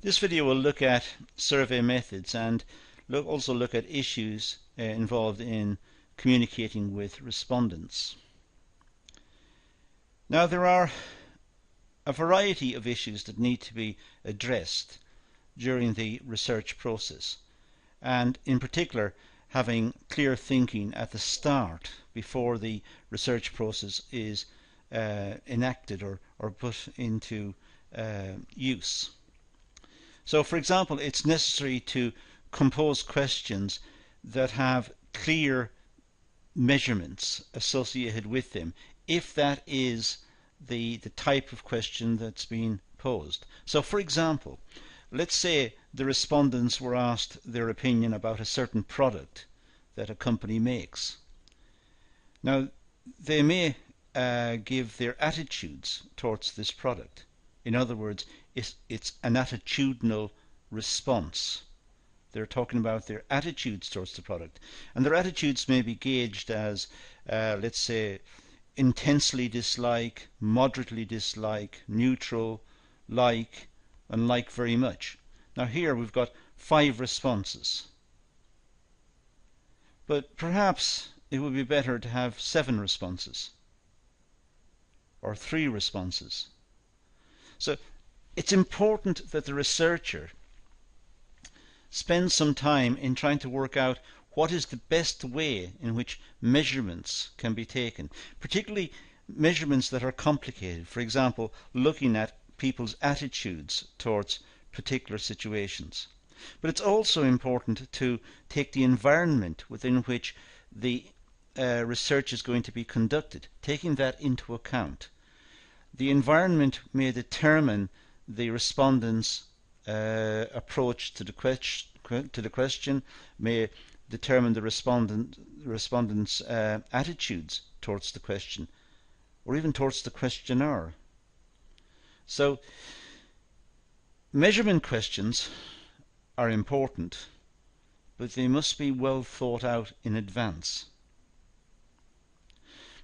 This video will look at survey methods and also look at issues involved in communicating with respondents. Now, there are a variety of issues that need to be addressed during the research process, and in particular having clear thinking at the start before the research process is enacted or put into use. So, for example, it's necessary to compose questions that have clear measurements associated with them, if that is the type of question that's being posed. So, for example, let's say the respondents were asked their opinion about a certain product that a company makes. Now, they may give their attitudes towards this product. In other words, it's an attitudinal response. They're talking about their attitudes towards the product. And their attitudes may be gauged as, let's say, intensely dislike, moderately dislike, neutral, like, and like very much. Now here we've got 5 responses. But perhaps it would be better to have 7 responses, or 3 responses. So it's important that the researcher spends some time in trying to work out what is the best way in which measurements can be taken, particularly measurements that are complicated. For example, looking at people's attitudes towards particular situations. But it's also important to take the environment within which the research is going to be conducted, taking that into account. The environment may determine the respondent's approach to the question, may determine the respondent's attitudes towards the question, or even towards the questioner. So, measurement questions are important, but they must be well thought out in advance.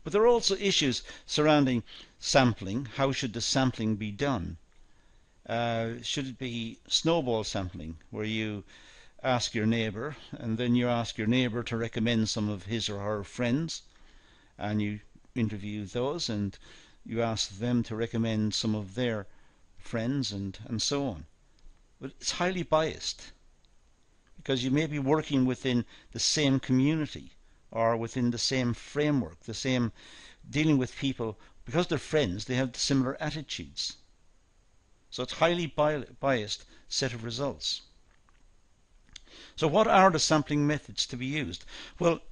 But there are also issues surrounding sampling. How should the sampling be done? Should it be snowball sampling, where you ask your neighbour and then you ask your neighbour to recommend some of his or her friends, and you interview those and you ask them to recommend some of their friends and so on? But it's highly biased, because you may be working within the same community or within the same framework, the same, dealing with people, because they're friends, they have similar attitudes. So it's highly biased set of results. So what are the sampling methods to be used? Well,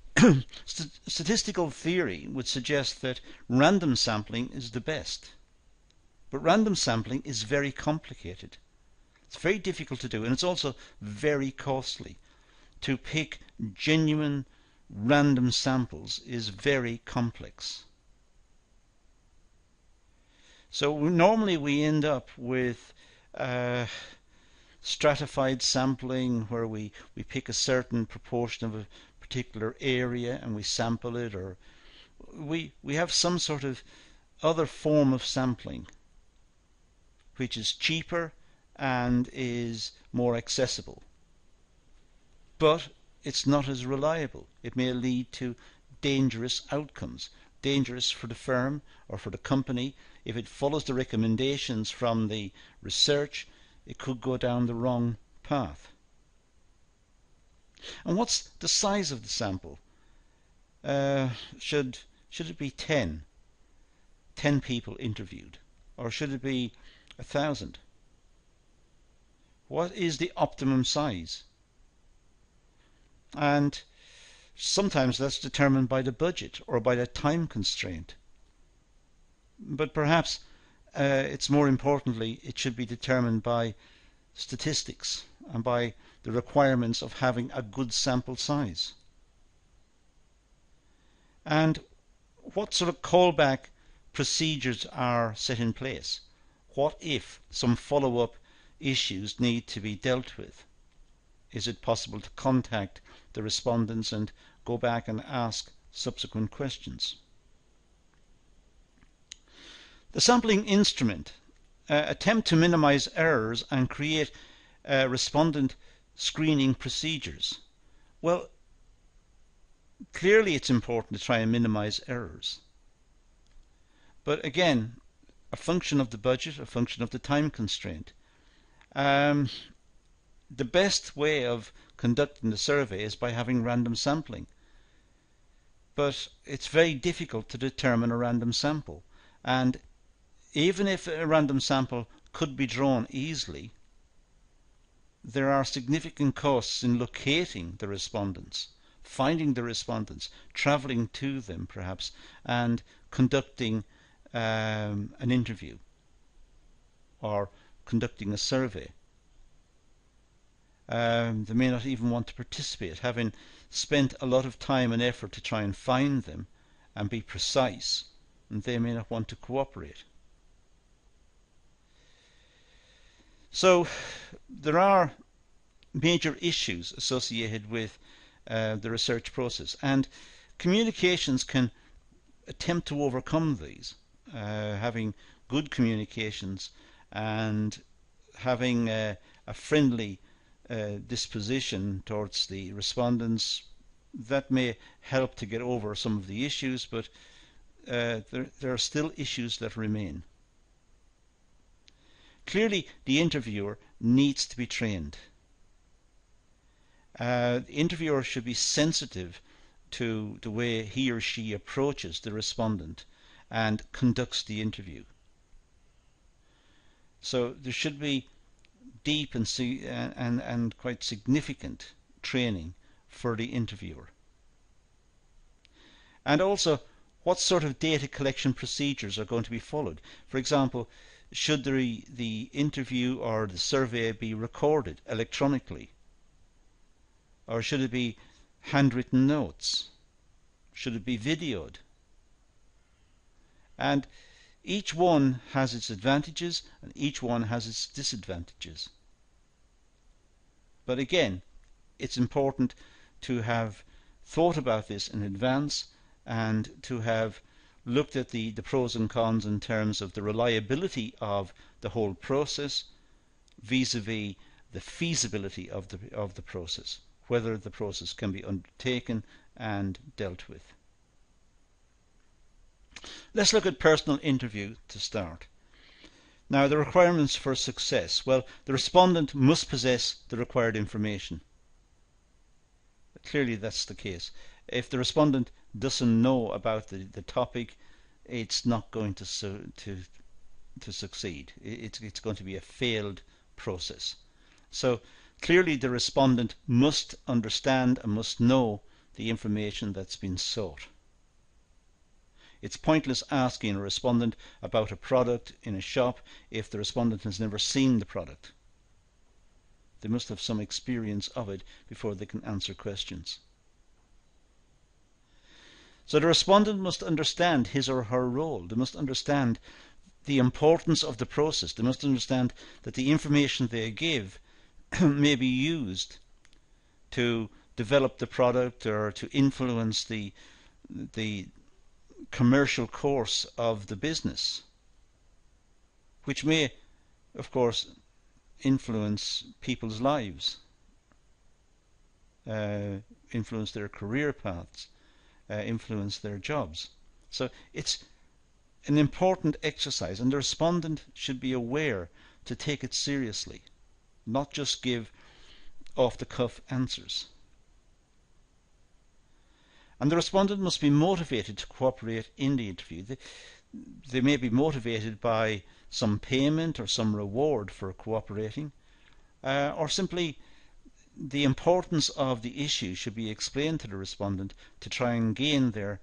statistical theory would suggest that random sampling is the best. But random sampling is very complicated. It's very difficult to do, and it's also very costly. To pick genuine random samples is very complex. So normally we end up with stratified sampling, where we pick a certain proportion of a particular area and we sample it, or we have some sort of other form of sampling which is cheaper and is more accessible. But it's not as reliable. It may lead to dangerous outcomes. Dangerous for the firm or for the company. If it follows the recommendations from the research, it could go down the wrong path. And what's the size of the sample? Should it be 10 people interviewed, or should it be 1,000? What is the optimum size? And sometimes that's determined by the budget or by the time constraint. But perhaps it's more importantly, it should be determined by statistics and by the requirements of having a good sample size. And what sort of callback procedures are set in place? What if some follow-up issues need to be dealt with? Is it possible to contact the respondents and go back and ask subsequent questions? The sampling instrument attempt to minimize errors and create respondent screening procedures? Well, clearly it's important to try and minimize errors. But again, a function of the budget, a function of the time constraint. The best way of conducting the survey is by having random sampling. But it's very difficult to determine a random sample. And even if a random sample could be drawn easily, there are significant costs in locating the respondents, finding the respondents, travelling to them perhaps, and conducting an interview or conducting a survey. They may not even want to participate, having spent a lot of time and effort to try and find them and be precise, and they may not want to cooperate. So there are major issues associated with the research process, and communications can attempt to overcome these, having good communications and having a friendly disposition towards the respondents. That may help to get over some of the issues, but there are still issues that remain. Clearly, the interviewer needs to be trained. The interviewer should be sensitive to the way he or she approaches the respondent and conducts the interview. So there should be deep and quite significant training for the interviewer. And also, what sort of data collection procedures are going to be followed? For example, should the interview or the survey be recorded electronically? Or should it be handwritten notes? Should it be videoed? And each one has its advantages and each one has its disadvantages. But again, it's important to have thought about this in advance and to have looked at the pros and cons in terms of the reliability of the whole process vis-a-vis the feasibility of the process, whether the process can be undertaken and dealt with. Let's look at personal interview to start. Now, the requirements for success. Well, the respondent must possess the required information. Clearly that's the case. If the respondent doesn't know about the topic, it's not going to succeed. It's going to be a failed process. So clearly the respondent must understand and must know the information that's been sought. It's pointless asking a respondent about a product in a shop if the respondent has never seen the product. They must have some experience of it before they can answer questions. So the respondent must understand his or her role. They must understand the importance of the process. They must understand that the information they give may be used to develop the product or to influence the commercial course of the business, which may, of course, influence people's lives, influence their career paths, influence their jobs. So it's an important exercise, and the respondent should be aware to take it seriously, not just give off-the-cuff answers. And the respondent must be motivated to cooperate in the interview. They may be motivated by some payment or some reward for cooperating, or simply the importance of the issue should be explained to the respondent to try and gain their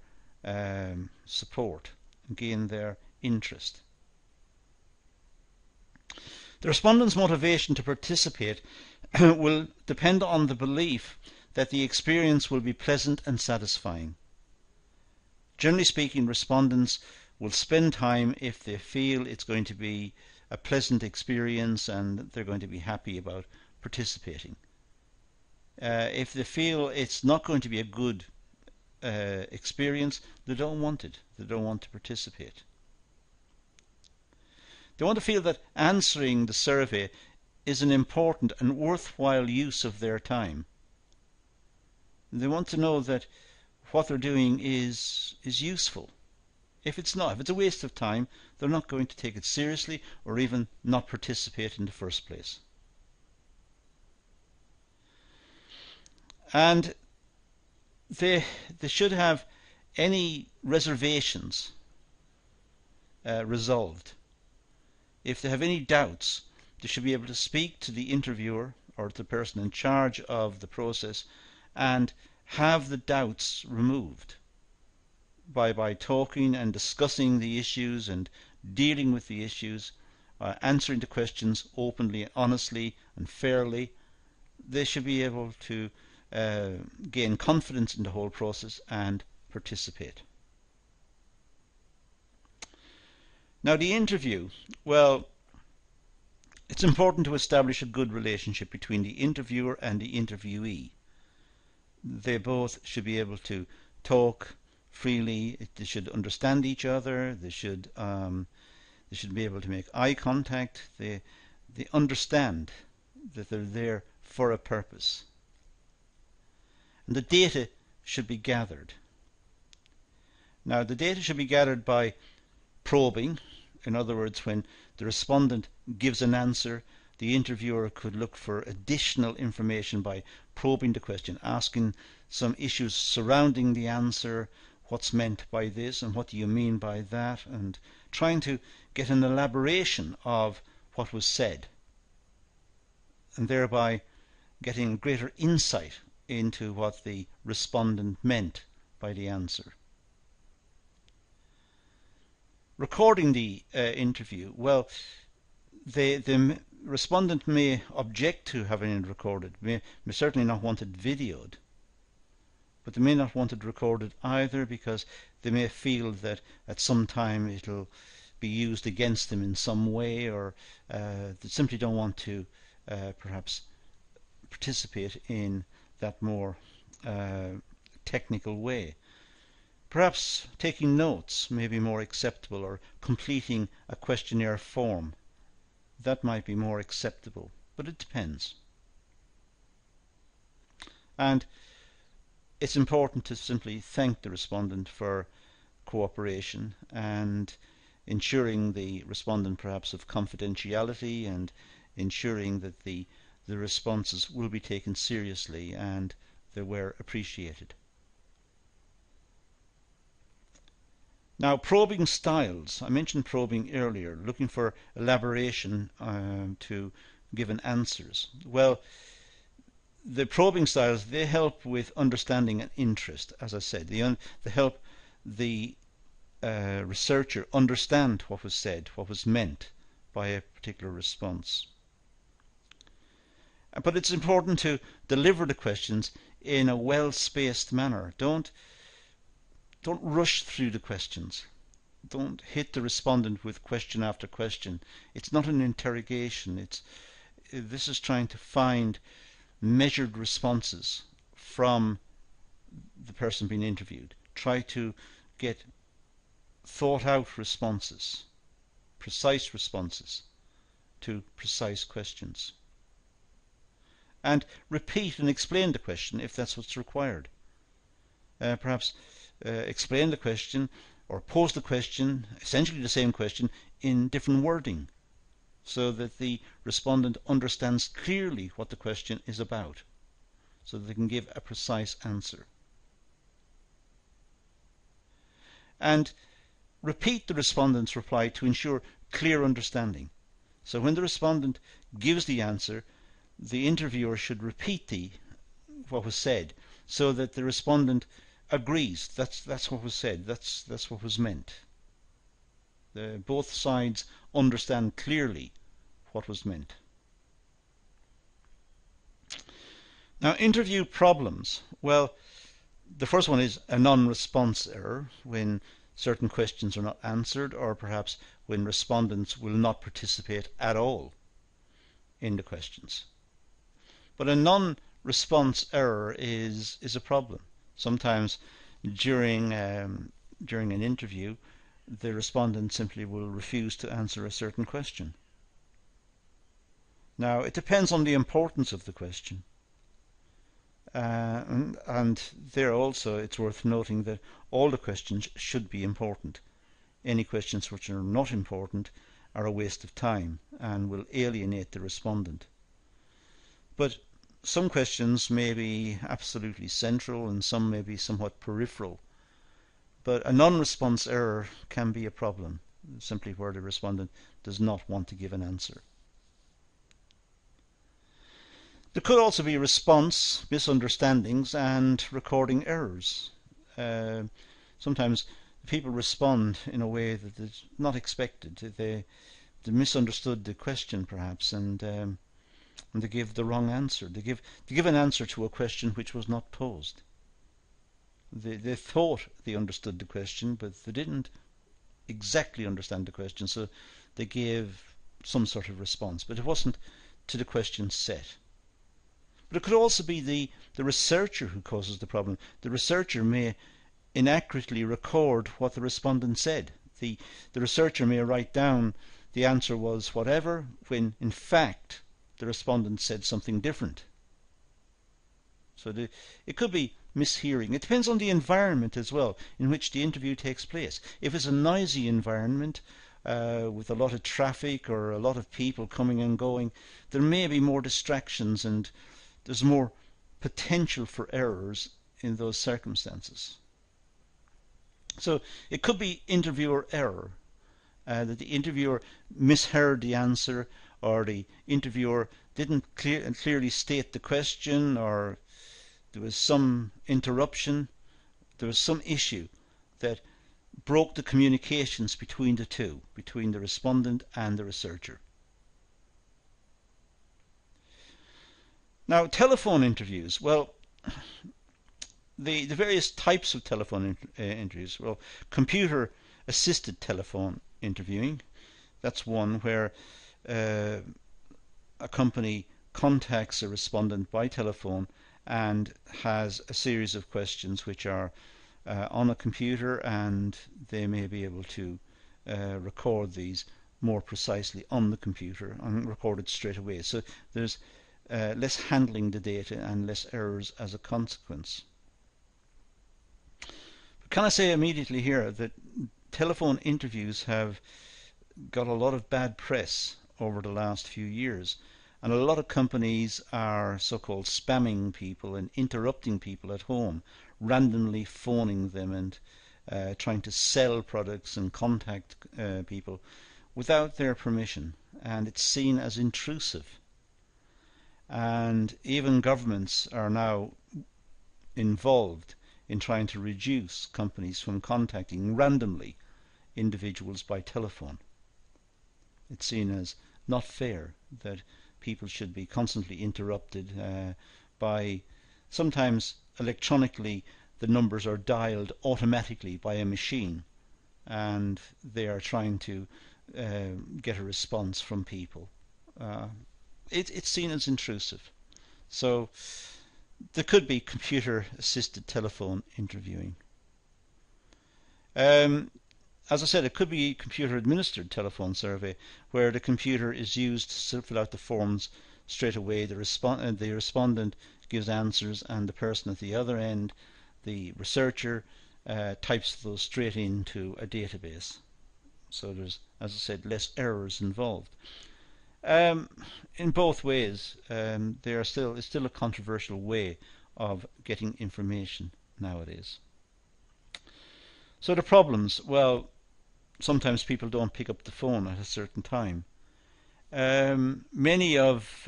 support, gain their interest. The respondent's motivation to participate will depend on the belief that the experience will be pleasant and satisfying. Generally speaking, respondents will spend time if they feel it's going to be a pleasant experience and they're going to be happy about participating. If they feel it's not going to be a good experience, they don't want it. They don't want to participate. They want to feel that answering the survey is an important and worthwhile use of their time. They want to know that what they're doing is useful. If it's not, if it's a waste of time, they're not going to take it seriously or even not participate in the first place. And they should have any reservations resolved. If they have any doubts, they should be able to speak to the interviewer or the person in charge of the process and have the doubts removed by talking and discussing the issues and dealing with the issues, answering the questions openly, honestly and fairly. They should be able to gain confidence in the whole process and participate. Now the interview, well, it's important to establish a good relationship between the interviewer and the interviewee. They both should be able to talk freely, they should understand each other, they should be able to make eye contact, they understand that they're there for a purpose. And the data should be gathered. Now the data should be gathered by probing. In other words, when the respondent gives an answer, the interviewer could look for additional information by probing the question, asking some issues surrounding the answer, what's meant by this and what do you mean by that, and trying to get an elaboration of what was said, and thereby getting greater insight into what the respondent meant by the answer. Recording the interview, well, the respondent may object to having it recorded, may certainly not want it videoed, but they may not want it recorded either because they may feel that at some time it'll be used against them in some way, or they simply don't want to perhaps participate in that more technical way. Perhaps taking notes may be more acceptable, or completing a questionnaire form. That might be more acceptable, but it depends. And it's important to simply thank the respondent for cooperation and ensuring the respondent perhaps of confidentiality and ensuring that the responses will be taken seriously and they were appreciated. Now, probing styles. I mentioned probing earlier, looking for elaboration to given answers. Well, the probing styles, they help with understanding and interest, as I said. They help the researcher understand what was said, what was meant by a particular response. But it's important to deliver the questions in a well-spaced manner. Don't rush through the questions. Don't hit the respondent with question after question. It's not an interrogation. This is trying to find measured responses from the person being interviewed. Try to get thought out responses, precise responses to precise questions. And repeat and explain the question if that's what's required. Perhaps explain the question or pose the question, essentially the same question, in different wording so that the respondent understands clearly what the question is about, so that they can give a precise answer. And repeat the respondent's reply to ensure clear understanding. So when the respondent gives the answer, the interviewer should repeat what was said so that the respondent agrees that's what was said, that's what was meant. Both sides understand clearly what was meant. Now, interview problems. Well, the first one is a non-response error, when certain questions are not answered, or perhaps when respondents will not participate at all in the questions. But a non-response error is a problem. Sometimes during an interview, the respondent simply will refuse to answer a certain question. Now, it depends on the importance of the question. And there also it's worth noting that all the questions should be important. Any questions which are not important are a waste of time and will alienate the respondent. But some questions may be absolutely central and some may be somewhat peripheral. But a non-response error can be a problem, simply where the respondent does not want to give an answer. There could also be response misunderstandings and recording errors. Sometimes people respond in a way that is not expected. They misunderstood the question perhaps, and they give the wrong answer. They give an answer to a question which was not posed. They thought they understood the question, but they didn't exactly understand the question, so they gave some sort of response, but it wasn't to the question set. But it could also be the researcher who causes the problem. The researcher may inaccurately record what the respondent said. The researcher may write down the answer was whatever, when in fact the respondent said something different. So it could be mishearing. It depends on the environment as well in which the interview takes place. If it's a noisy environment with a lot of traffic or a lot of people coming and going, there may be more distractions and there's more potential for errors in those circumstances. So it could be interviewer error, that the interviewer misheard the answer, or the interviewer didn't clearly state the question, or there was some interruption, there was some issue that broke the communications between the two, between the respondent and the researcher. Now, telephone interviews. Well, the various types of telephone interviews. Well, computer-assisted telephone interviewing. That's one where a company contacts a respondent by telephone and has a series of questions which are on a computer, and they may be able to record these more precisely on the computer and record it straight away. So there's less handling the data and less errors as a consequence. But can I say immediately here that telephone interviews have got a lot of bad press over the last few years, and a lot of companies are so-called spamming people and interrupting people at home, randomly phoning them and trying to sell products and contact people without their permission, and it's seen as intrusive. And even governments are now involved in trying to reduce companies from contacting randomly individuals by telephone. It's seen as not fair that people should be constantly interrupted by, sometimes electronically the numbers are dialed automatically by a machine and they are trying to get a response from people. It's seen as intrusive. So there could be computer-assisted telephone interviewing. As I said, it could be computer-administered telephone survey, where the computer is used to fill out the forms straight away. The respondent gives answers, and the person at the other end, the researcher, types those straight into a database. So there's, as I said, less errors involved. In both ways, it's still a controversial way of getting information nowadays. So the problems, well, sometimes people don't pick up the phone at a certain time. Many of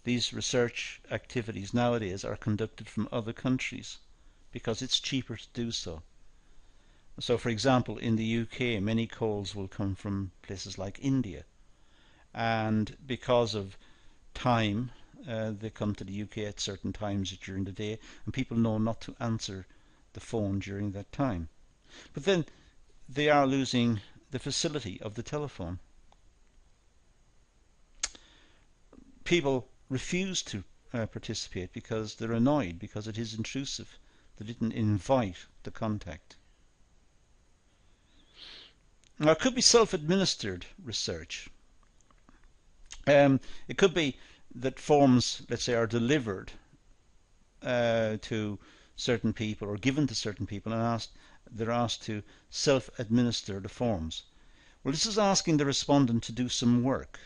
these research activities nowadays are conducted from other countries because it's cheaper to do so. So, for example, in the UK, many calls will come from places like India. And because of time, they come to the UK at certain times during the day, and people know not to answer the phone during that time. But then they are losing the facility of the telephone. People refuse to participate because they're annoyed, because it is intrusive. They didn't invite the contact. Now, it could be self-administered research. It could be that forms, let's say, are delivered to certain people or given to certain people, and they're asked to self-administer the forms. Well, this is asking the respondent to do some work.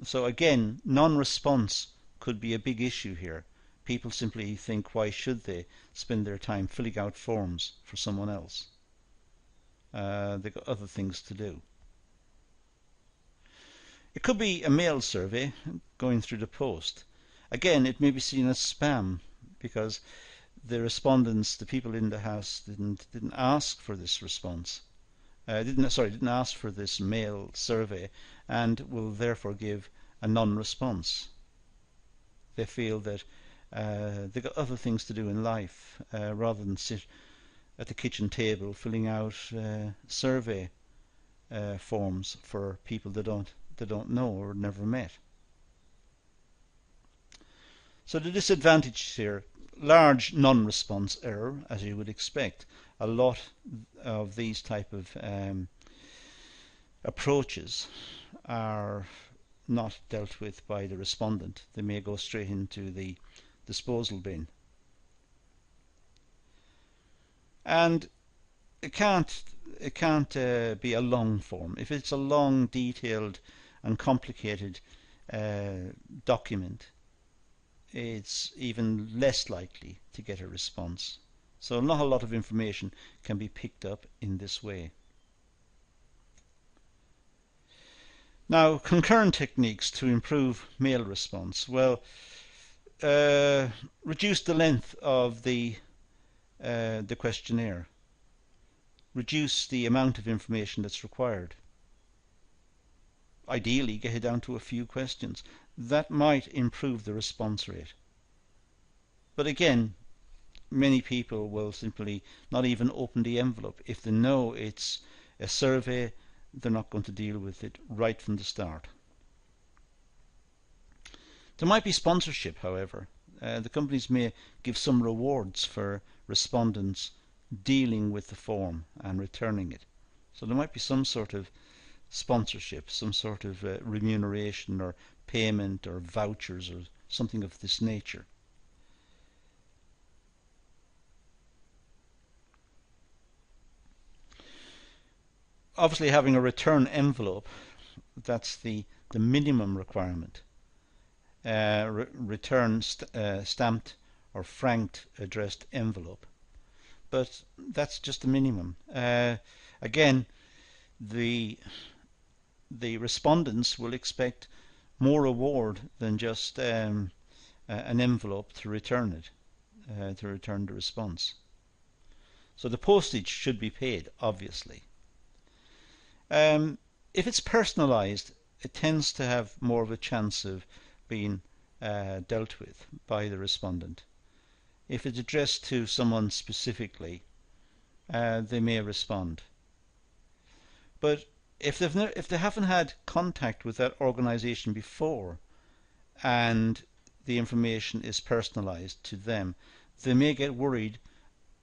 So again, non-response could be a big issue here. People simply think, why should they spend their time filling out forms for someone else? They've got other things to do. It could be a mail survey going through the post. Again, it may be seen as spam because the respondents, the people in the house, didn't ask for this response. Didn't ask for this mail survey, and will therefore give a non-response. They feel that they've got other things to do in life rather than sit at the kitchen table filling out survey forms for people they don't know or never met. So the disadvantage here, large non-response error, as you would expect. A lot of these type of approaches are not dealt with by the respondent. They may go straight into the disposal bin. And it can't be a long form. If it's a long, detailed and complicated document, it's even less likely to get a response. So not a lot of information can be picked up in this way. Now, concurrent techniques to improve mail response. Well, reduce the length of the questionnaire. Reduce the amount of information that's required. Ideally, get it down to a few questions. That might improve the response rate. But again, many people will simply not even open the envelope. If they know it's a survey, they're not going to deal with it right from the start. There might be sponsorship, however. The companies may give some rewards for respondents dealing with the form and returning it. So there might be some sort of sponsorship, some sort of remuneration or payment or vouchers or something of this nature. Obviously, having a return envelope, that's the minimum requirement. Return stamped or franked addressed envelope. But that's just the minimum. Again, the respondents will expect more reward than just an envelope to return it, to return the response. So the postage should be paid, obviously. If it's personalized, it tends to have more of a chance of being dealt with by the respondent. If it's addressed to someone specifically, they may respond. But if they haven't had contact with that organization before and the information is personalized to them, they may get worried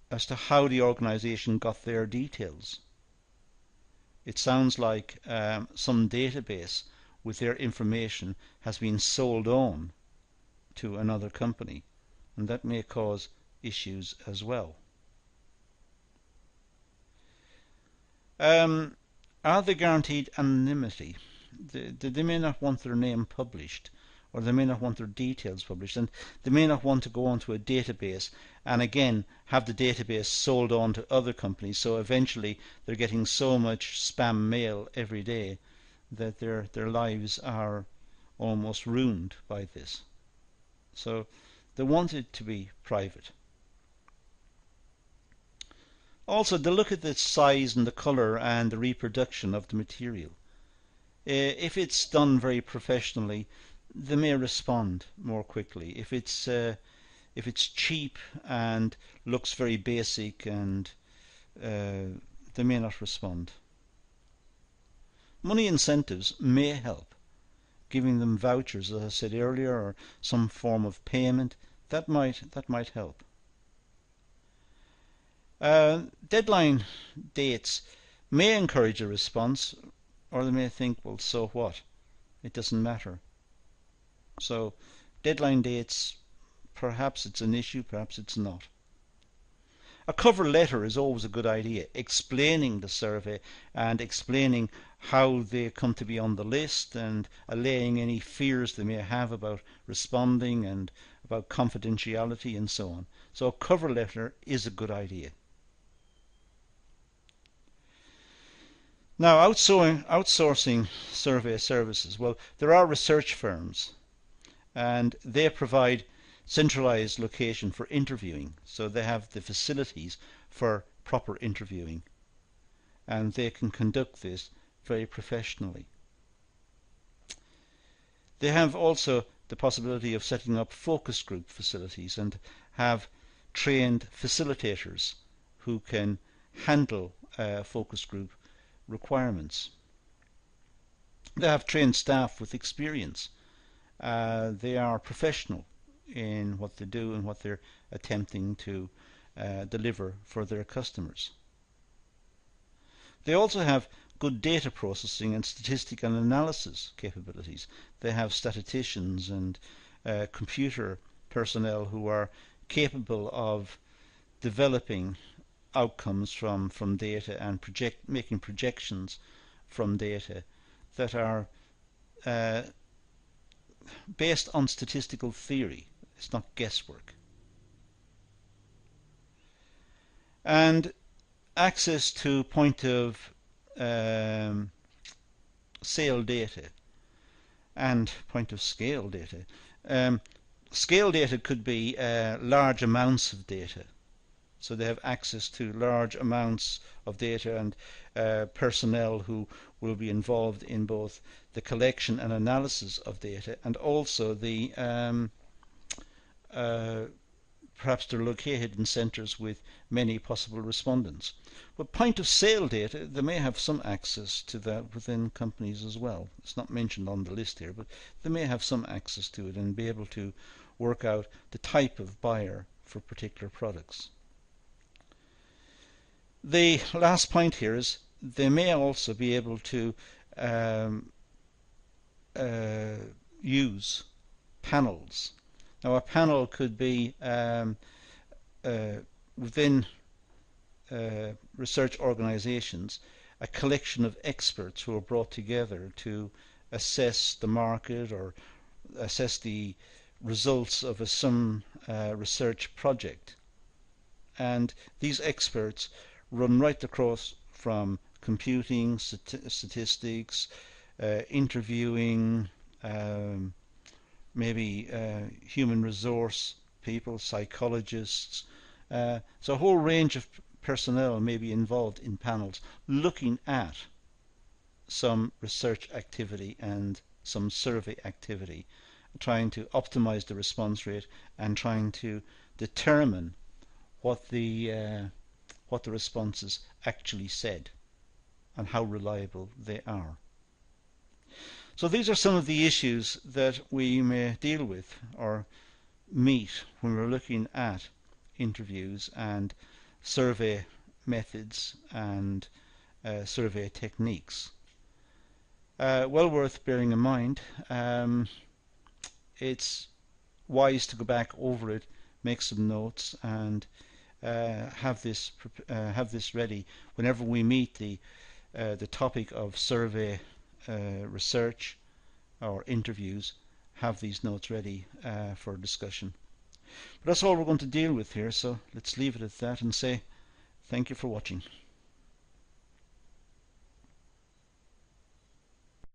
as to how the organization got their details. It sounds like some database with their information has been sold on to another company, and that may cause issues as well. Are they guaranteed anonymity? They may not want their name published, or they may not want their details published, and they may not want to go onto a database and again have the database sold on to other companies, so eventually they're getting so much spam mail every day that their lives are almost ruined by this. So they want it to be private. Also, they look at the size and the colour and the reproduction of the material. If it's done very professionally, they may respond more quickly. If it's cheap and looks very basic, and they may not respond. Money incentives may help. Giving them vouchers, as I said earlier, or some form of payment, that might help. Deadline dates may encourage a response, or they may think, well, so what? It doesn't matter. So deadline dates, perhaps it's an issue, perhaps it's not. A cover letter is always a good idea, explaining the survey and explaining how they come to be on the list and allaying any fears they may have about responding and about confidentiality and so on. So a cover letter is a good idea. Now, outsourcing survey services. Well, there are research firms and they provide centralized location for interviewing. So they have the facilities for proper interviewing and they can conduct this very professionally. They have also the possibility of setting up focus group facilities and have trained facilitators who can handle focus group requirements. They have trained staff with experience. They are professional in what they do and what they're attempting to deliver for their customers. They also have good data processing and statistical analysis capabilities. They have statisticians and computer personnel who are capable of developing outcomes from data and making projections from data that are based on statistical theory. It's not guesswork. And access to point of sale data and point of scale data. Scale data could be large amounts of data. So they have access to large amounts of data and personnel who will be involved in both the collection and analysis of data, and also the perhaps they're located in centres with many possible respondents. But point of sale data, they may have some access to that within companies as well. It's not mentioned on the list here, but they may have some access to it and be able to work out the type of buyer for particular products. The last point here is they may also be able to use panels. Now a panel could be within research organizations a collection of experts who are brought together to assess the market or assess the results of some research project. And these experts run right across from computing, statistics, interviewing, maybe human resource people, psychologists. So a whole range of personnel may be involved in panels looking at some research activity and some survey activity, trying to optimize the response rate and trying to determine what the responses actually said and how reliable they are. So these are some of the issues that we may deal with or meet when we're looking at interviews and survey methods and survey techniques. Well worth bearing in mind. It's wise to go back over it, make some notes, and have this ready whenever we meet the topic of survey research or interviews. Have these notes ready for discussion. But that's all we're going to deal with here, so let's leave it at that and say thank you for watching.